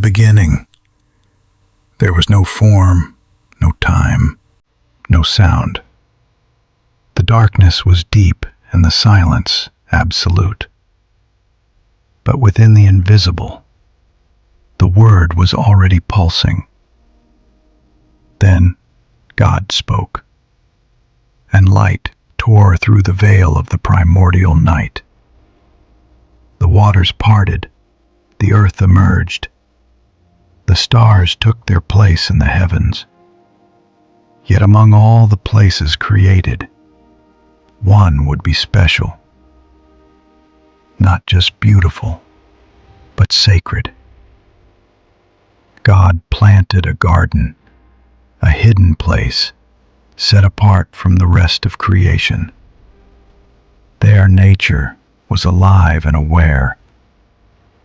beginning. There was no form, no time, no sound. The darkness was deep and the silence absolute. But within the invisible, the Word was already pulsing. Then God spoke, and light tore through the veil of the primordial night. The waters parted, the earth emerged. The stars took their place in the heavens. Yet among all the places created, one would be special. Not just beautiful, but sacred. God planted a garden, a hidden place, set apart from the rest of creation. There nature was alive and aware.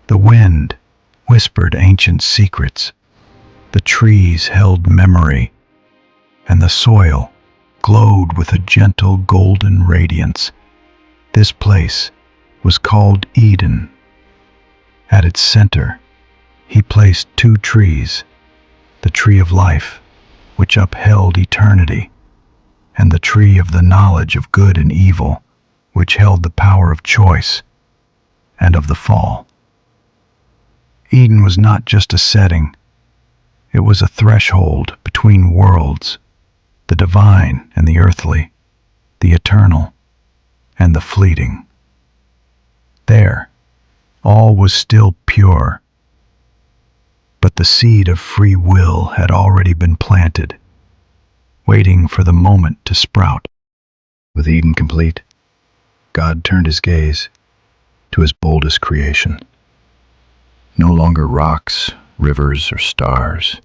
The wind whispered ancient secrets, the trees held memory, and the soil glowed with a gentle golden radiance. This place was called Eden. At its center, he placed two trees, the tree of life, which upheld eternity, and the tree of the knowledge of good and evil, which held the power of choice and of the fall. Eden was not just a setting, it was a threshold between worlds, the divine and the earthly, the eternal and the fleeting. There, all was still pure, but the seed of free will had already been planted, waiting for the moment to sprout. With Eden complete, God turned his gaze to his boldest creation. No longer rocks, rivers, or stars,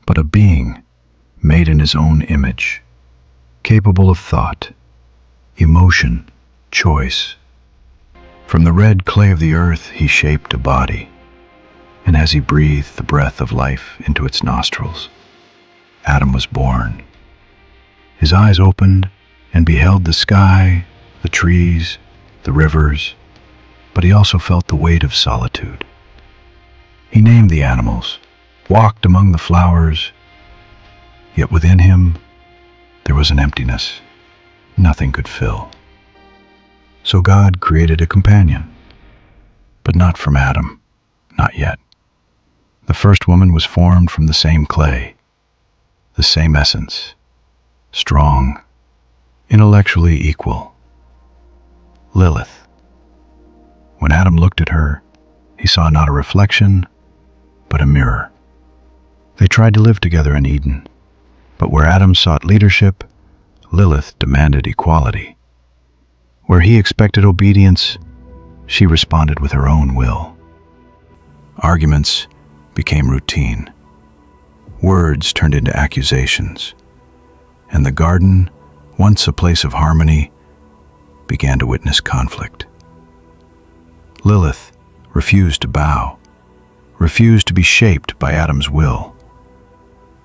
but a being made in his own image, capable of thought, emotion, choice. From the red clay of the earth he shaped a body, and as he breathed the breath of life into its nostrils, Adam was born. His eyes opened and beheld the sky, the trees, the rivers, but he also felt the weight of solitude. He named the animals, walked among the flowers, yet within him there was an emptiness nothing could fill. So God created a companion, but not from Adam, not yet. The first woman was formed from the same clay, the same essence, strong, intellectually equal. Lilith. When Adam looked at her, he saw not a reflection, but a mirror. They tried to live together in Eden, but where Adam sought leadership, Lilith demanded equality. Where he expected obedience, she responded with her own will. Arguments became routine. Words turned into accusations, and the garden, once a place of harmony, began to witness conflict. Lilith refused to bow, refused to be shaped by Adam's will.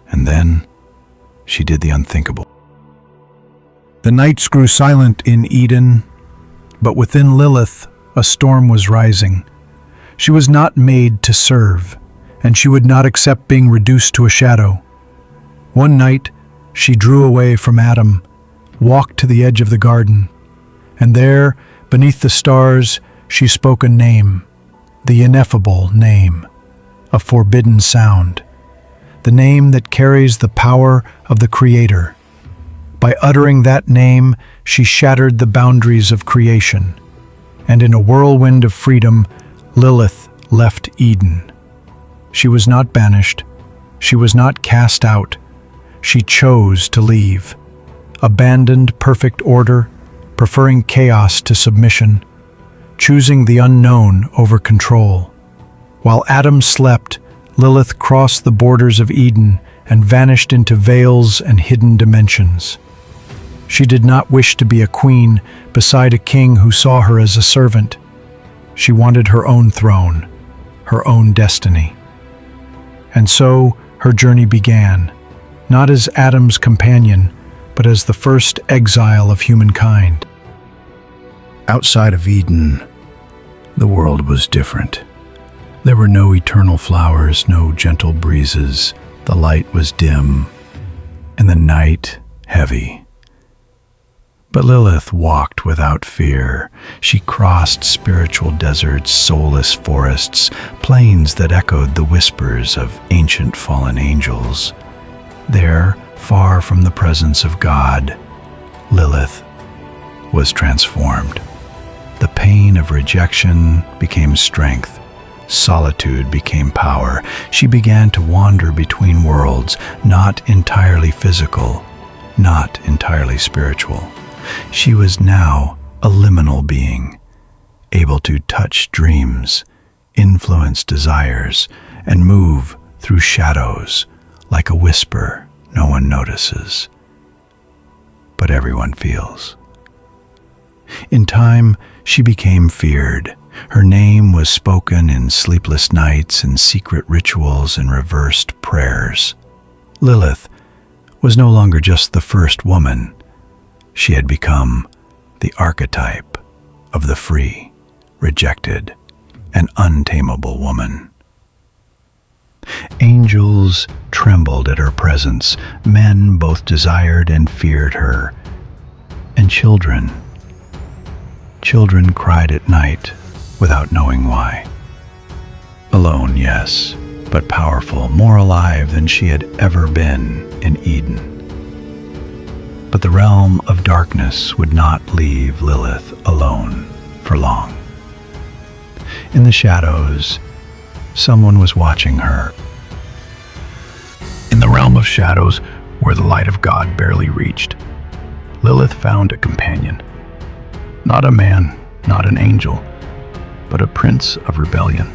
And then she did the unthinkable. The nights grew silent in Eden, but within Lilith a storm was rising. She was not made to serve, and she would not accept being reduced to a shadow. One night she drew away from Adam, walked to the edge of the garden, and there, beneath the stars, she spoke a name, the ineffable name, a forbidden sound, the name that carries the power of the Creator. By uttering that name, she shattered the boundaries of creation, and in a whirlwind of freedom, Lilith left Eden. She was not banished, she was not cast out, she chose to leave, abandoned perfect order, preferring chaos to submission, choosing the unknown over control. While Adam slept, Lilith crossed the borders of Eden and vanished into veils and hidden dimensions. She did not wish to be a queen beside a king who saw her as a servant. She wanted her own throne, her own destiny. And so her journey began, not as Adam's companion, but as the first exile of humankind. Outside of Eden, the world was different. There were no eternal flowers, no gentle breezes. The light was dim, and the night heavy. But Lilith walked without fear. She crossed spiritual deserts, soulless forests, plains that echoed the whispers of ancient fallen angels. There, far from the presence of God, Lilith was transformed. The pain of rejection became strength. Solitude became power. She began to wander between worlds, not entirely physical, not entirely spiritual. She was now a liminal being, able to touch dreams, influence desires, and move through shadows like a whisper no one notices, but everyone feels. In time, she became feared. Her name was spoken in sleepless nights, in secret rituals, and reversed prayers. Lilith was no longer just the first woman. She had become the archetype of the free, rejected, and untamable woman. Angels trembled at her presence. Men both desired and feared her. And children cried at night without knowing why. Alone, yes, but powerful, more alive than she had ever been in Eden. But the realm of darkness would not leave Lilith alone for long. In the shadows, someone was watching her. In the realm of shadows, where the light of God barely reached, Lilith found a companion. Not a man, not an angel, but a prince of rebellion.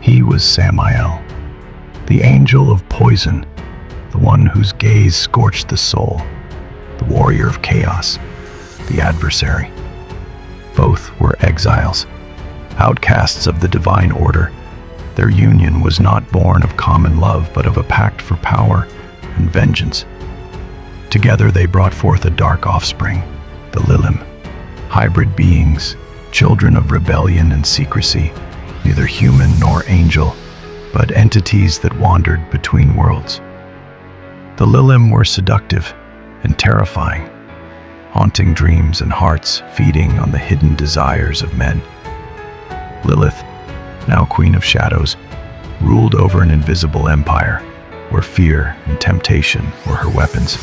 He was Samael, the angel of poison, the one whose gaze scorched the soul, the warrior of chaos, the adversary. Both were exiles, outcasts of the divine order. Their union was not born of common love, but of a pact for power and vengeance. Together they brought forth a dark offspring, the Lilim, hybrid beings, children of rebellion and secrecy, neither human nor angel, but entities that wandered between worlds. The Lilim were seductive and terrifying, haunting dreams and hearts, feeding on the hidden desires of men. Lilith, now Queen of Shadows, ruled over an invisible empire where fear and temptation were her weapons.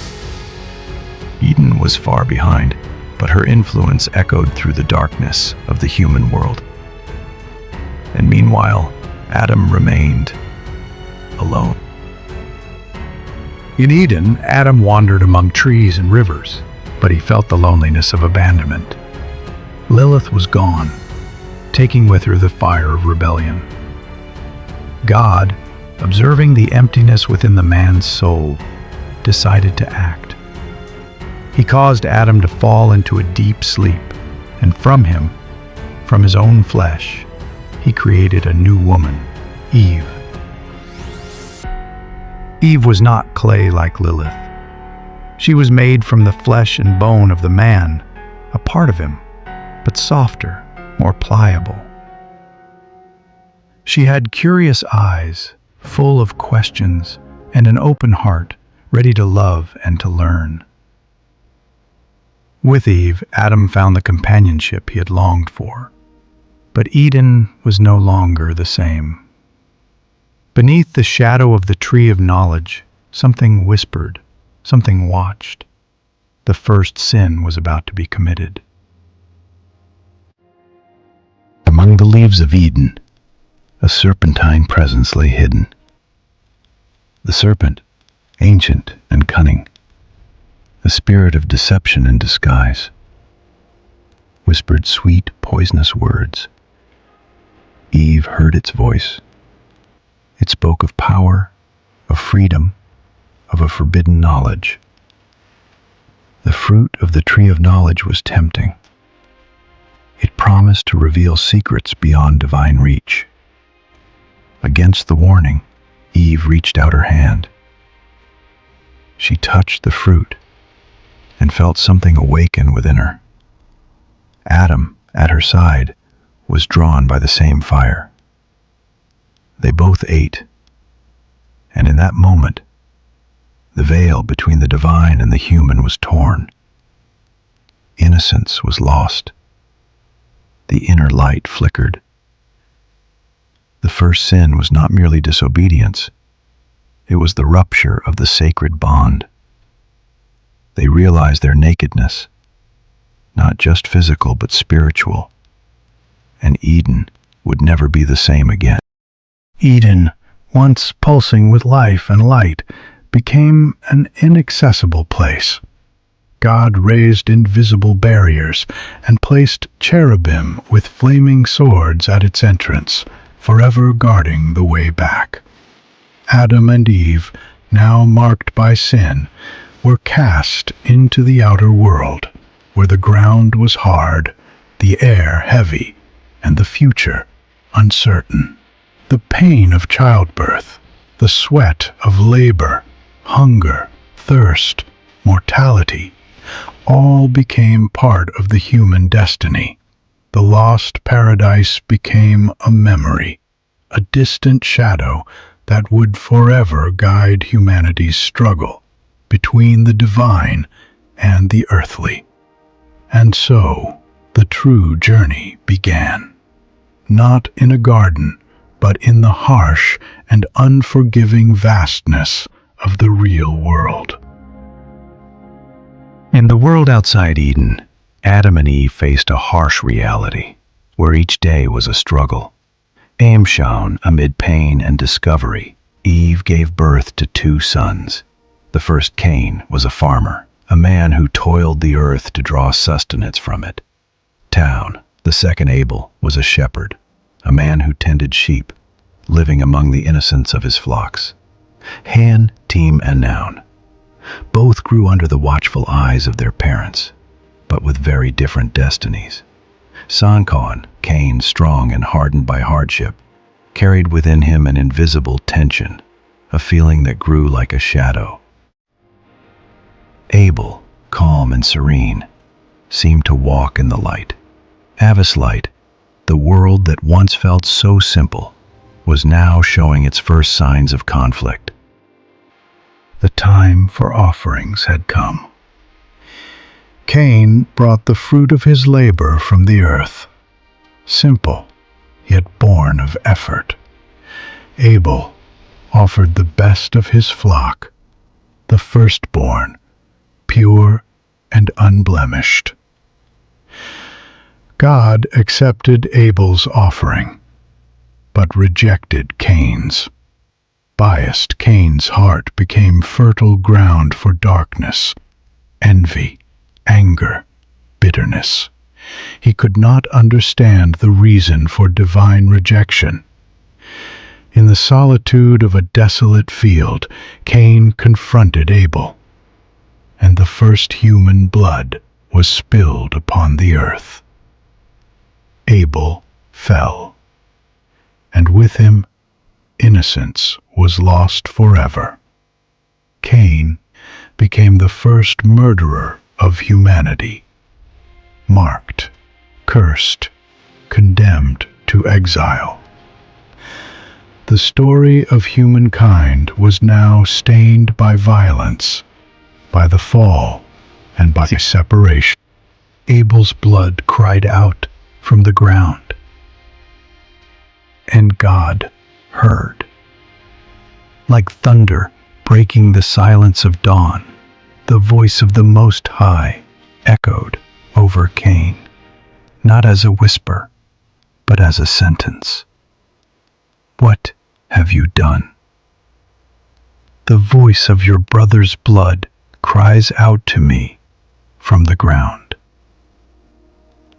Eden was far behind, but her influence echoed through the darkness of the human world. And meanwhile, Adam remained alone. In Eden, Adam wandered among trees and rivers, but he felt the loneliness of abandonment. Lilith was gone, taking with her the fire of rebellion. God, observing the emptiness within the man's soul, decided to act. He caused Adam to fall into a deep sleep, and from him, from his own flesh, he created a new woman, Eve. Eve was not clay like Lilith. She was made from the flesh and bone of the man, a part of him, but softer, more pliable. She had curious eyes, full of questions, and an open heart, ready to love and to learn. With Eve, Adam found the companionship he had longed for. But Eden was no longer the same. Beneath the shadow of the tree of knowledge, something whispered, something watched. The first sin was about to be committed. Among the leaves of Eden, a serpentine presence lay hidden. The serpent, ancient and cunning, a spirit of deception and disguise, whispered sweet, poisonous words. Eve heard its voice. It spoke of power, of freedom, of a forbidden knowledge. The fruit of the tree of knowledge was tempting. It promised to reveal secrets beyond divine reach. Against the warning, Eve reached out her hand. She touched the fruit and felt something awaken within her. Adam, at her side, was drawn by the same fire. They both ate, and in that moment, the veil between the divine and the human was torn. Innocence was lost. The inner light flickered. The first sin was not merely disobedience, it was the rupture of the sacred bond. They realized their nakedness, not just physical but spiritual, and Eden would never be the same again. Eden, once pulsing with life and light, became an inaccessible place. God raised invisible barriers and placed cherubim with flaming swords at its entrance, forever guarding the way back. Adam and Eve, now marked by sin, were cast into the outer world, where the ground was hard, the air heavy, and the future uncertain. The pain of childbirth, the sweat of labor, hunger, thirst, mortality, all became part of the human destiny. The lost paradise became a memory, a distant shadow that would forever guide humanity's struggle between the divine and the earthly. And so, the true journey began. Not in a garden, but in the harsh and unforgiving vastness of the real world. In the world outside Eden, Adam and Eve faced a harsh reality, where each day was a struggle. Aim shone amid pain and discovery. Eve gave birth to 2 sons. The first, Cain, was a farmer, a man who toiled the earth to draw sustenance from it. The second, Abel, was a shepherd, a man who tended sheep, living among the innocents of his flocks. Han, Team, and Noun. Both grew under the watchful eyes of their parents, but with very different destinies. Sankaon, Cain, strong and hardened by hardship, carried within him an invisible tension, a feeling that grew like a shadow. Abel, calm and serene, seemed to walk in the light. Avis light, the world that once felt so simple, was now showing its first signs of conflict. The time for offerings had come. Cain brought the fruit of his labor from the earth, simple, yet born of effort. Abel offered the best of his flock, the firstborn, pure and unblemished. God accepted Abel's offering, but rejected Cain's. Biased Cain's heart became fertile ground for darkness, envy, anger, bitterness. He could not understand the reason for divine rejection. In the solitude of a desolate field, Cain confronted Abel, and the first human blood was spilled upon the earth. Abel fell, and with him, innocence was lost forever. Cain became the first murderer of humanity, marked, cursed, condemned to exile. The story of humankind was now stained by violence, by the fall, and by separation. Abel's blood cried out from the ground, and God heard. Like thunder breaking the silence of dawn, the voice of the Most High echoed over Cain, not as a whisper, but as a sentence. What have you done? The voice of your brother's blood cries out to me from the ground.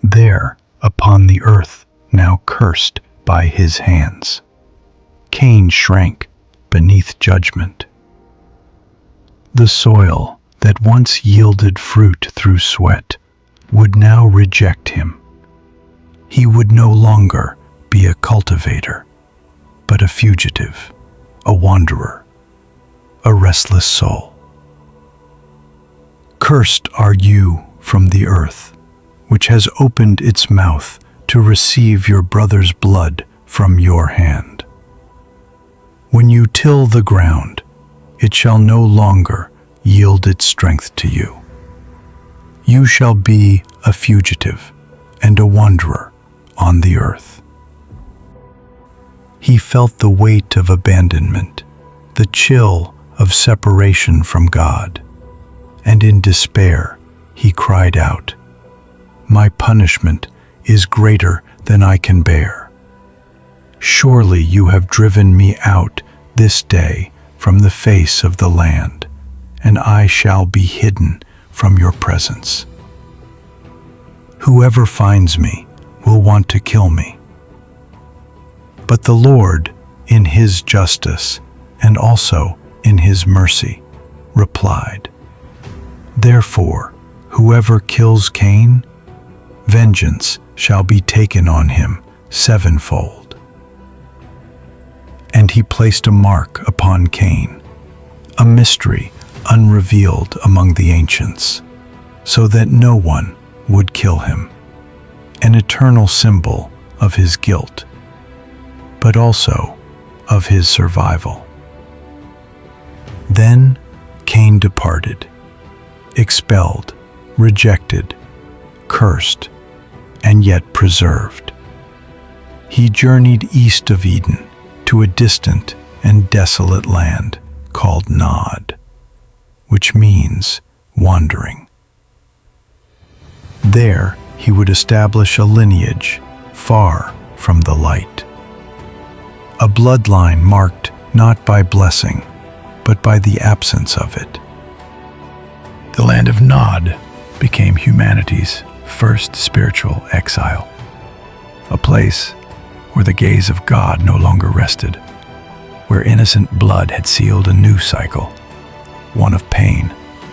There, upon the earth, now cursed by his hands, Cain shrank beneath judgment. The soil that once yielded fruit through sweat would now reject him. He would no longer be a cultivator, but a fugitive, a wanderer, a restless soul. Cursed are you from the earth, which has opened its mouth to receive your brother's blood from your hand. till the ground. It shall no longer yield its strength to you. You shall be a fugitive and a wanderer on the earth. He felt the weight of abandonment, the chill of separation from God, and in despair he cried out, "My punishment is greater than I can bear. Surely you have driven me out this day from the face of the land, and I shall be hidden from your presence. Whoever finds me will want to kill me." But the Lord, in his justice and also in his mercy, replied, "Therefore, whoever kills Cain, vengeance shall be taken on him sevenfold." And he placed a mark upon Cain, a mystery unrevealed among the ancients, so that no one would kill him, an eternal symbol of his guilt, but also of his survival. Then Cain departed, expelled, rejected, cursed, and yet preserved. He journeyed east of Eden to a distant and desolate land called Nod, which means wandering. There he would establish a lineage far from the light, a bloodline marked not by blessing, but by the absence of it. The land of Nod became humanity's first spiritual exile, a place where the gaze of God no longer rested, where innocent blood had sealed a new cycle, one of pain,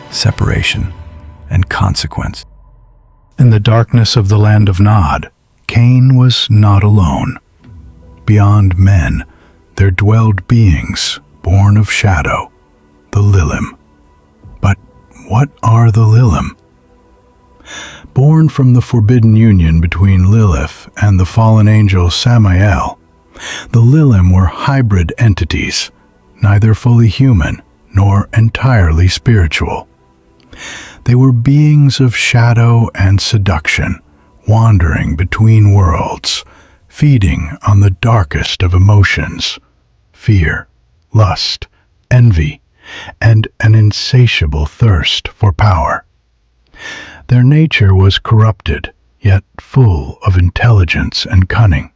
separation, and consequence. In the darkness of the land of Nod, Cain was not alone. Beyond men, there dwelled beings born of shadow, the Lilim. But what are the Lilim? Born from the forbidden union between Lilith and the fallen angel Samael, the Lilim were hybrid entities, neither fully human nor entirely spiritual. They were beings of shadow and seduction, wandering between worlds, feeding on the darkest of emotions, fear, lust, envy, and an insatiable thirst for power. Their nature was corrupted, yet full of intelligence and cunning.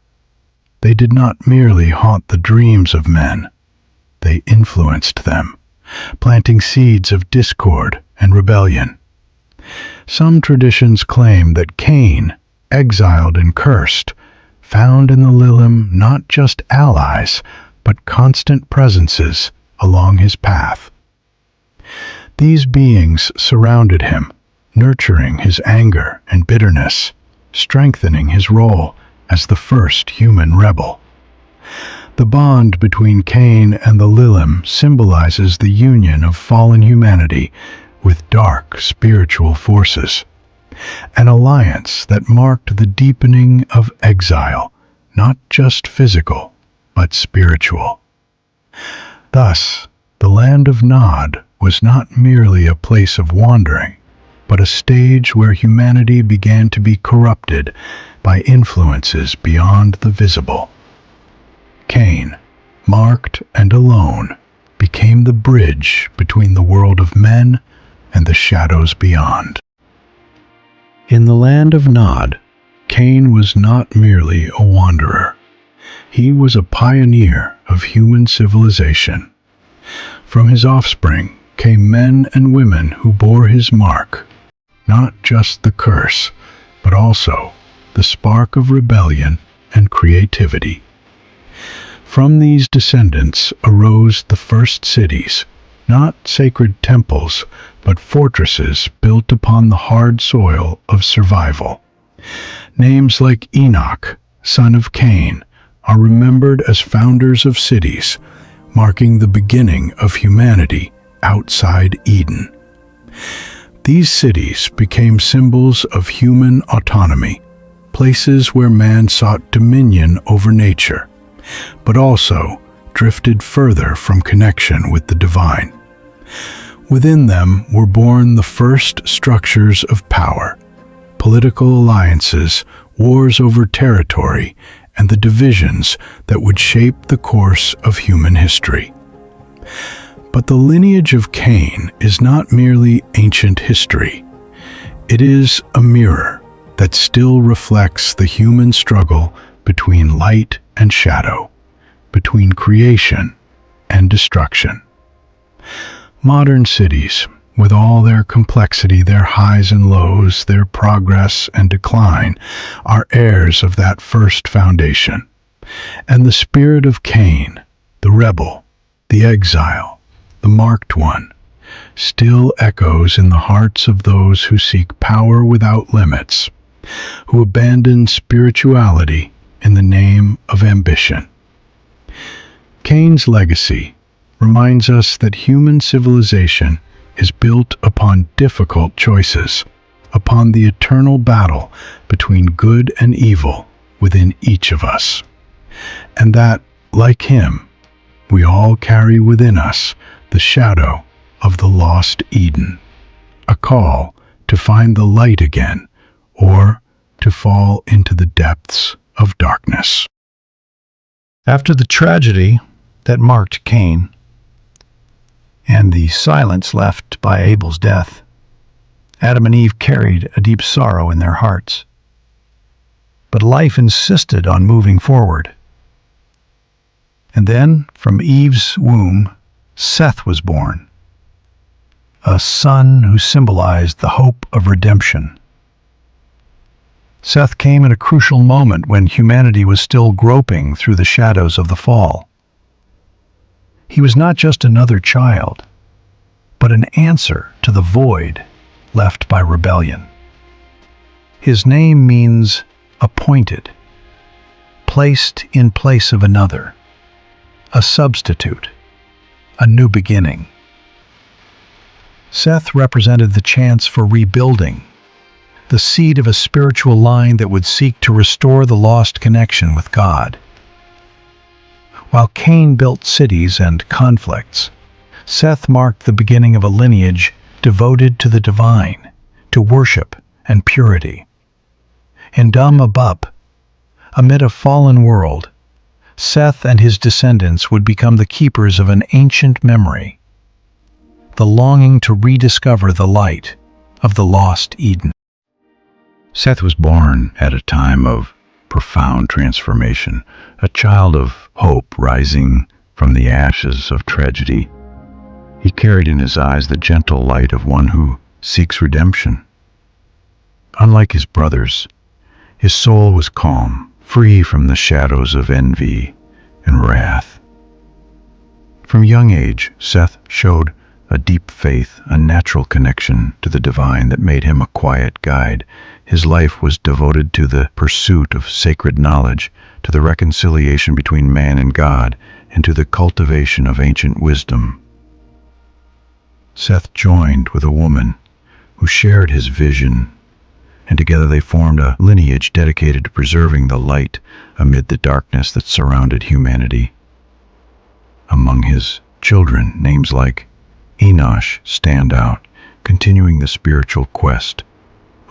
They did not merely haunt the dreams of men, they influenced them, planting seeds of discord and rebellion. Some traditions claim that Cain, exiled and cursed, found in the Lilim not just allies, but constant presences along his path. These beings surrounded him, nurturing his anger and bitterness, strengthening his role as the first human rebel. The bond between Cain and the Lilim symbolizes the union of fallen humanity with dark spiritual forces, an alliance that marked the deepening of exile, not just physical, but spiritual. Thus, the land of Nod was not merely a place of wandering, but a stage where humanity began to be corrupted by influences beyond the visible. Cain, marked and alone, became the bridge between the world of men and the shadows beyond. In the land of Nod, Cain was not merely a wanderer. He was a pioneer of human civilization. From his offspring came men and women who bore his mark, not just the curse, but also the spark of rebellion and creativity. From these descendants arose the first cities, not sacred temples, but fortresses built upon the hard soil of survival. Names like Enoch, son of Cain, are remembered as founders of cities, marking the beginning of humanity outside Eden. These cities became symbols of human autonomy, places where man sought dominion over nature, but also drifted further from connection with the divine. Within them were born the first structures of power, political alliances, wars over territory, and the divisions that would shape the course of human history. But the lineage of Cain is not merely ancient history. It is a mirror that still reflects the human struggle between light and shadow, between creation and destruction. Modern cities, with all their complexity, their highs and lows, their progress and decline, are heirs of that first foundation. And the spirit of Cain, the rebel, the exile, the marked one, still echoes in the hearts of those who seek power without limits, who abandon spirituality in the name of ambition. Cain's legacy reminds us that human civilization is built upon difficult choices, upon the eternal battle between good and evil within each of us, and that, like him, we all carry within us the shadow of the lost Eden, a call to find the light again, or to fall into the depths of darkness. After the tragedy that marked Cain, and the silence left by Abel's death, Adam and Eve carried a deep sorrow in their hearts. But life insisted on moving forward. And then, from Eve's womb, Seth was born, a son who symbolized the hope of redemption. Seth came at a crucial moment when humanity was still groping through the shadows of the fall. He was not just another child, but an answer to the void left by rebellion. His name means appointed, placed in place of another, a substitute, a new beginning. Seth represented the chance for rebuilding, the seed of a spiritual line that would seek to restore the lost connection with God. While Cain built cities and conflicts, Seth marked the beginning of a lineage devoted to the divine, to worship and purity. In Dum Abup, amid a fallen world, Seth and his descendants would become the keepers of an ancient memory, the longing to rediscover the light of the lost Eden. Seth was born at a time of profound transformation, a child of hope rising from the ashes of tragedy. He carried in his eyes the gentle light of one who seeks redemption. Unlike his brothers, his soul was calm, free from the shadows of envy and wrath. From young age, Seth showed a deep faith, a natural connection to the divine that made him a quiet guide. His life was devoted to the pursuit of sacred knowledge, to the reconciliation between man and God, and to the cultivation of ancient wisdom. Seth joined with a woman who shared his vision, and together they formed a lineage dedicated to preserving the light amid the darkness that surrounded humanity. Among his children, names like Enosh stand out, continuing the spiritual quest,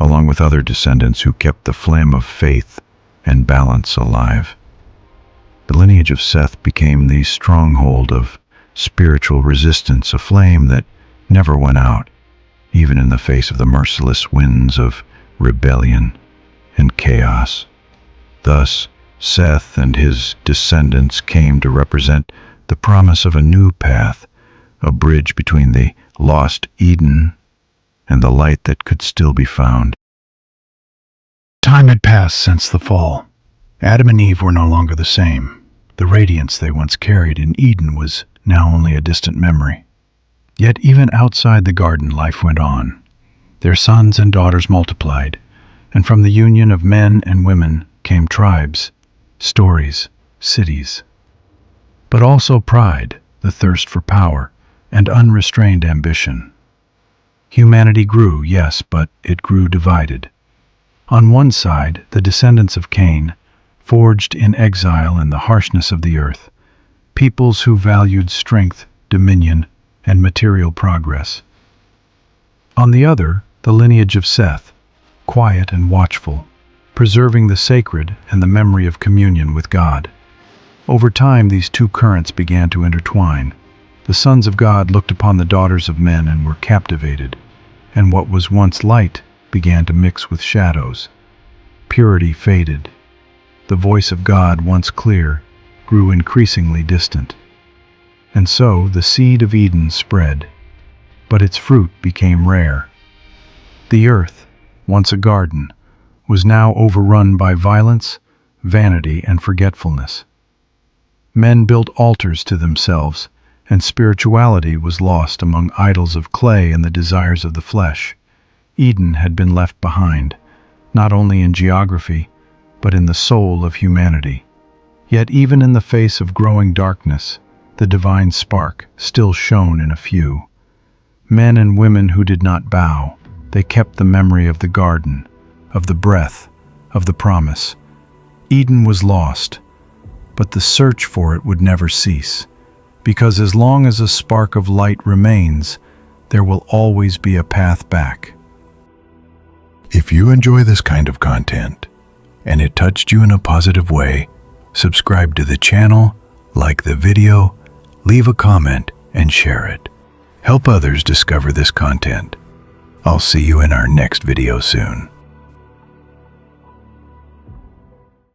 along with other descendants who kept the flame of faith and balance alive. The lineage of Seth became the stronghold of spiritual resistance, a flame that never went out, even in the face of the merciless winds of rebellion and chaos. Thus, Seth and his descendants came to represent the promise of a new path, a bridge between the lost Eden and the light that could still be found. Time had passed since the fall. Adam and Eve were no longer the same. The radiance they once carried in Eden was now only a distant memory. Yet even outside the garden, life went on. Their sons and daughters multiplied, and from the union of men and women came tribes, stories, cities. But also pride, the thirst for power, and unrestrained ambition. Humanity grew, yes, but it grew divided. On one side, the descendants of Cain, forged in exile and the harshness of the earth, peoples who valued strength, dominion, and material progress. On the other, the lineage of Seth, quiet and watchful, preserving the sacred and the memory of communion with God. Over time, these two currents began to intertwine. The sons of God looked upon the daughters of men and were captivated, and what was once light began to mix with shadows. Purity faded. The voice of God, once clear, grew increasingly distant. And so the seed of Eden spread, but its fruit became rare. The earth, once a garden, was now overrun by violence, vanity, and forgetfulness. Men built altars to themselves, and spirituality was lost among idols of clay and the desires of the flesh. Eden had been left behind, not only in geography, but in the soul of humanity. Yet even in the face of growing darkness, the divine spark still shone in a few. Men and women who did not bow, they kept the memory of the garden, of the breath, of the promise. Eden was lost, but the search for it would never cease, because as long as a spark of light remains, there will always be a path back. If you enjoy this kind of content, and it touched you in a positive way, subscribe to the channel, like the video, leave a comment, and share it. Help others discover this content. I'll see you in our next video soon.